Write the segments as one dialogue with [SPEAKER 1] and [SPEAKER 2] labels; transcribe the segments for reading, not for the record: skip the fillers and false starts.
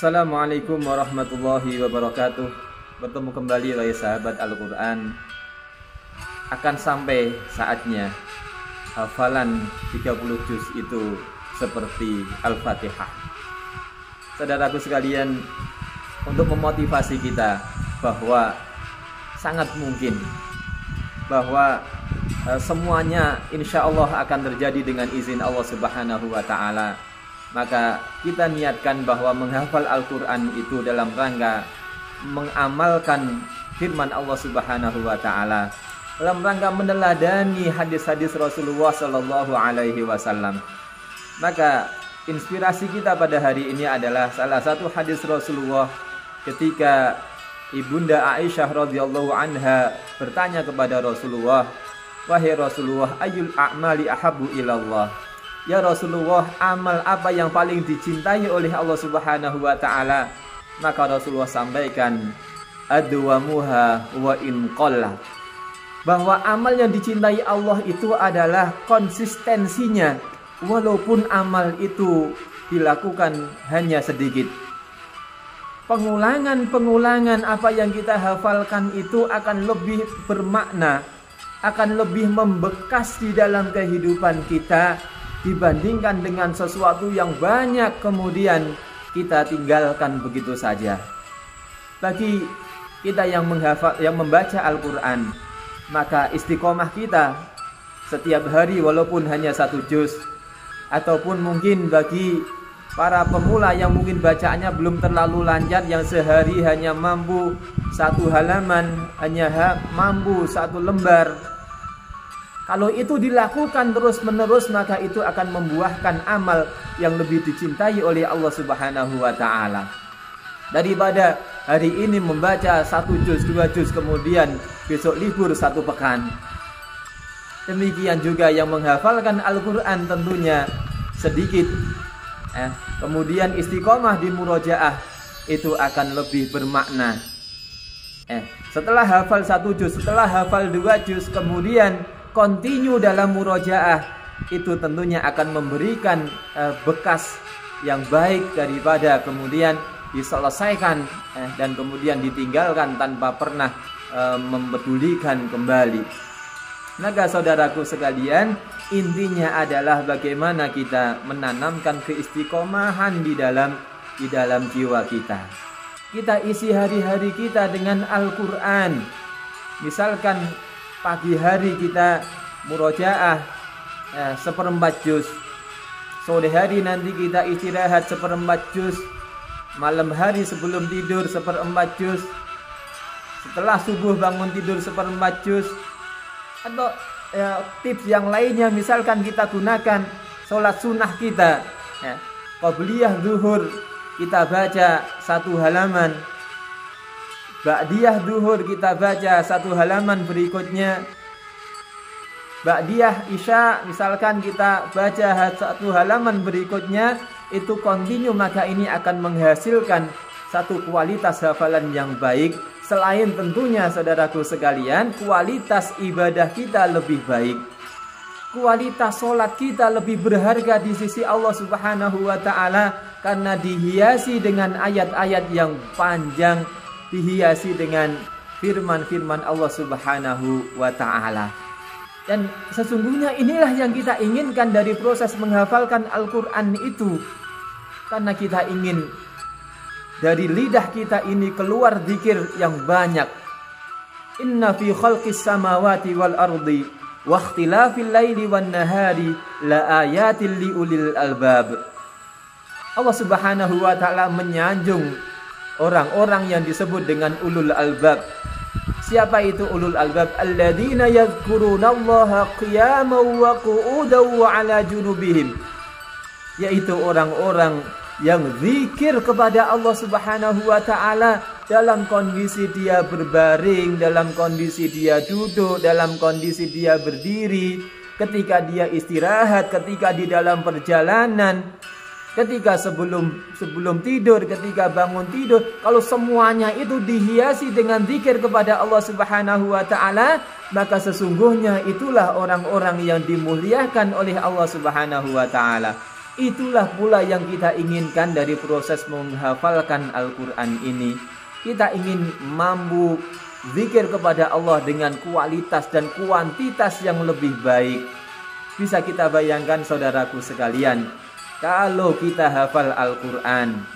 [SPEAKER 1] Assalamualaikum warahmatullahi wabarakatuh. Bertemu kembali wahai sahabat Al-Quran. Akan sampai saatnya hafalan 30 juz itu seperti Al-Fatihah. Saudaraku sekalian, untuk memotivasi kita bahwa sangat mungkin bahwa semuanya insya Allah akan terjadi dengan izin Allah Subhanahu wa Ta'ala. Maka kita niatkan bahwa menghafal Al-Quran itu dalam rangka mengamalkan firman Allah Subhanahu wa Ta'ala, dalam rangka meneladani hadis-hadis Rasulullah Sallallahu Alaihi Wasallam. Maka inspirasi kita pada hari ini adalah salah satu hadis Rasulullah ketika Ibunda Aisyah radhiyallahu anha bertanya kepada Rasulullah, "Wahai Rasulullah, ayyul a'mali ahabbu ilallah?" Ya Rasulullah, amal apa yang paling dicintai oleh Allah Subhanahu wa Ta'ala? Maka Rasulullah sampaikan, adwamuha wa in qalla, bahwa amal yang dicintai Allah itu adalah konsistensinya, walaupun amal itu dilakukan hanya sedikit. Pengulangan apa yang kita hafalkan itu akan lebih bermakna, akan lebih membekas di dalam kehidupan kita dibandingkan dengan sesuatu yang banyak kemudian kita tinggalkan begitu saja. Bagi kita yang membaca Al-Quran, maka istiqomah kita setiap hari walaupun hanya 1 juz, ataupun mungkin bagi para pemula yang mungkin bacaannya belum terlalu lancar, yang sehari hanya mampu 1 halaman, hanya mampu 1 lembar. Kalau itu dilakukan terus-menerus, maka itu akan membuahkan amal yang lebih dicintai oleh Allah Subhanahu wa Ta'ala. Daripada hari ini membaca 1 juz, 2 juz, kemudian besok libur 1 pekan. Demikian juga yang menghafalkan Al-Quran tentunya sedikit. Kemudian istiqomah di murojaah itu akan lebih bermakna. Setelah hafal 1 juz, setelah hafal 2 juz, kemudian continue dalam murojaah, itu tentunya akan memberikan bekas yang baik daripada kemudian diselesaikan dan kemudian ditinggalkan tanpa pernah mempedulikan kembali. Maka saudaraku sekalian, intinya adalah bagaimana kita menanamkan keistiqomahan di dalam jiwa kita. Kita isi hari-hari kita dengan Al-Quran. Misalkan pagi hari kita murojaah 1/4 juz, sore hari nanti kita istirahat 1/4 juz, malam hari sebelum tidur 1/4 juz, setelah subuh bangun tidur 1/4 juz. Atau tips yang lainnya, misalkan kita gunakan sholat sunnah kita, qobliyah zuhur kita baca 1 halaman, ba'diyah duhur kita baca 1 halaman berikutnya, ba'diyah isya misalkan kita baca 1 halaman berikutnya, itu continue. Maka ini akan menghasilkan satu kualitas hafalan yang baik. Selain tentunya saudaraku sekalian, kualitas ibadah kita lebih baik, kualitas sholat kita lebih berharga di sisi Allah Subhanahu wa Ta'ala, karena dihiasi dengan ayat-ayat yang panjang, dihiasi dengan firman-firman Allah Subhanahu wa Ta'ala. Dan sesungguhnya inilah yang kita inginkan dari proses menghafalkan Al-Quran itu, karena kita ingin dari lidah kita ini keluar zikir yang banyak. Inna fi khalqis samawati wal ardi wa ikhtilafil laili wan nahari la ayatil li ulil albab. Allah Subhanahu wa Ta'ala menyanjung orang-orang yang disebut dengan ulul albab. Siapa itu ulul albab? Alladzina yadhkurunallaha qiyaman wa qu'udan wa 'ala junubihim, yaitu orang-orang yang zikir kepada Allah Subhanahu wa Ta'ala dalam kondisi dia berbaring, dalam kondisi dia duduk, dalam kondisi dia berdiri, ketika dia istirahat, ketika di dalam perjalanan, ketika sebelum tidur, ketika bangun tidur. Kalau semuanya itu dihiasi dengan zikir kepada Allah Subhanahu wa Ta'ala, maka sesungguhnya itulah orang-orang yang dimuliakan oleh Allah Subhanahu wa Ta'ala. Itulah pula yang kita inginkan dari proses menghafalkan Al-Quran ini. Kita ingin mampu zikir kepada Allah dengan kualitas dan kuantitas yang lebih baik. Bisa kita bayangkan saudaraku sekalian, kalau kita hafal Al-Quran,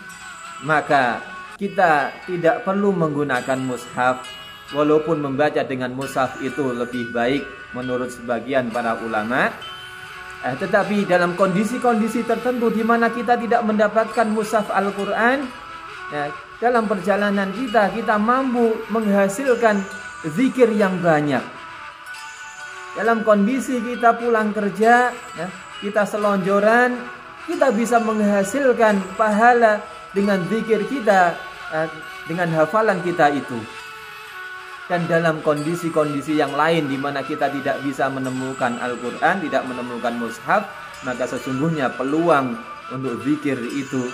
[SPEAKER 1] maka kita tidak perlu menggunakan mushaf. Walaupun membaca dengan mushaf itu lebih baik menurut sebagian para ulama, tetapi dalam kondisi-kondisi tertentu di mana kita tidak mendapatkan mushaf Al-Quran, dalam perjalanan kita mampu menghasilkan zikir yang banyak. Dalam kondisi kita pulang kerja, kita selonjoran, kita bisa menghasilkan pahala dengan zikir kita, dengan hafalan kita itu. Dan dalam kondisi-kondisi yang lain di mana kita tidak bisa menemukan Al-Quran, tidak menemukan mushaf, maka sesungguhnya peluang untuk zikir itu,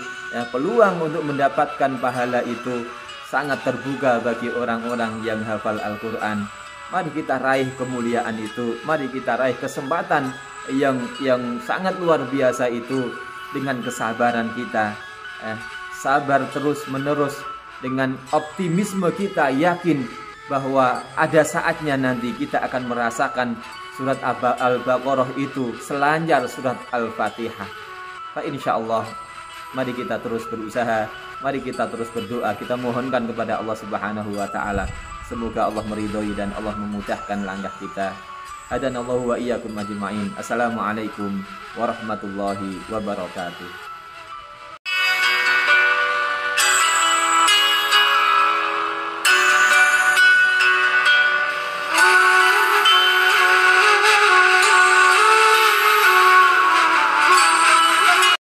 [SPEAKER 1] peluang untuk mendapatkan pahala itu sangat terbuka bagi orang-orang yang hafal Al-Quran. Mari kita raih kemuliaan itu, mari kita raih kesempatan yang sangat luar biasa itu dengan kesabaran kita. Sabar terus menerus, dengan optimisme kita yakin bahwa ada saatnya nanti kita akan merasakan surat Al-Baqarah itu selanjar surat Al-Fatihah. Insyaallah, mari kita terus berusaha, mari kita terus berdoa, kita mohonkan kepada Allah Subhanahu wa taala. Semoga Allah meridhoi dan Allah memudahkan langkah kita. Hadanallahu wa iyyakum ajma'in. Assalamualaikum warahmatullahi wabarakatuh.